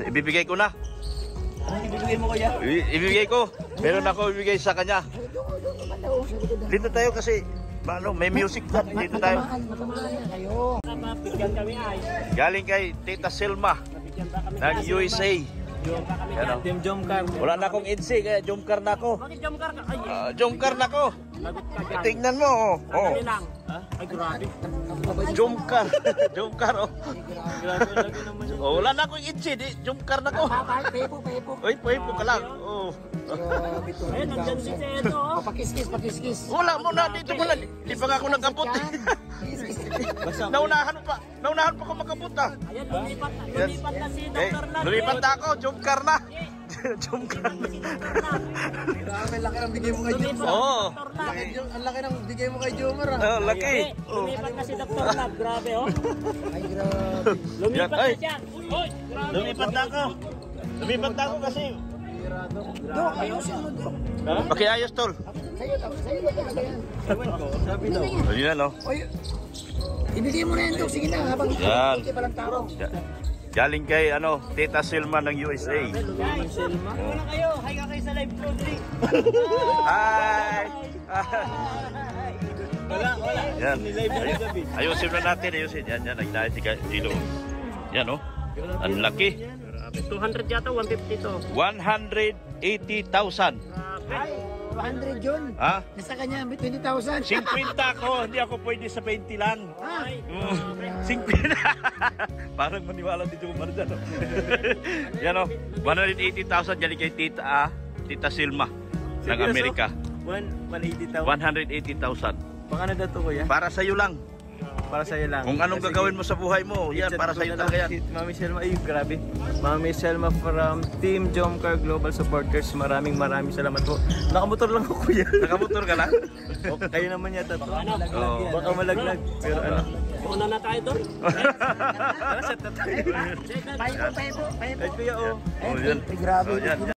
Ibibigay ko na. Ano ibibigay mo kuya? Ibibigay ko. Meron ako ibibigay sa kanya. Dito tayo kasi may music pa. Dito tayo. Galing kay Tita Selma ng USA. Yan, Team Jomcar. wala na akong EDC kaya Jomcar na ako. Bakit Jomcar ka? Ay, Jomcar na ako. lagot ka dyan. Tingnan mo. Oh. Dali lang. Ay, grabe. Jomcar. Jomcar oh. Grabe lagi naman yun. Oh, wala na akong EDC, di Jomcar na ko. Pepo. Oy, po ka lang. Oh. Ayun, nandyan si Sedo. Oh. Pakiskis. Wala mo na dito mo na. Di pa nga ako nagkabot. Naunahan pa ako magkabot ah. Ayan, lumipat na si Dr. Nat. Lumipat na ako, Jomcar na. Jomcar na. Grabe, laki ng bigay mo kay Jomar. Oo. Ang laki ng bigay mo kay Jomar. Oh, laki. Oh. Lumipat na si Dr. Nat. Grabe, oh. Ay, grabe. Lumipat Ay. na siya. Hoy, grabe. Lumipat na ako. Lumipat na ako kasi. Dok, ayusin mo, Dok. Pakiayos, tol. Sa'yo talaga yan. Sabi daw. Ayun na, no? Oy, ibigay mo na yan, Dok. Sige na, habang Yan. hindi pa lang tao. Galing kay, Tita Selma ng USA. Guys, ano na kayo? Hi ka kayo sa live ko, Dre. Hi! Wala. Yan. Nilive na gabi. Ayusin na natin, ayusin. Yan, nagdahil si Gilo. Yan, oh. Ang laki. 200 yata, 150 to. 180,000. Grabe. 200 yun. Ha? Nasa kanya, 20,000. 50 ako, hindi ako pwede sa 20 lang. Ah, 50. Parang maniwala dito ko dyan. Oh. Yan o, 180,000 galing kay Tita Selma ng Amerika. 180,000. 180,000. Baka na daw to kuya. Para sa'yo lang. Para sa'yo lang. Kung anong Sige. gagawin mo sa buhay mo, yan, I-chat para ko sa'yo na lang talaga yan. si Mami Selma, ay grabe. Mami Selma from Team Jomcar Global Supporters. Maraming salamat po. Nakamotor lang ako kuya. Nakamotor ka lang? O, kayo naman yata to. Oo. Baka malaglag. Pero ano. Una na tayo doon. Tara, set na tayo. Pepo. Kahit kuya oh. Oh, yan. Grabe. Oh, yan.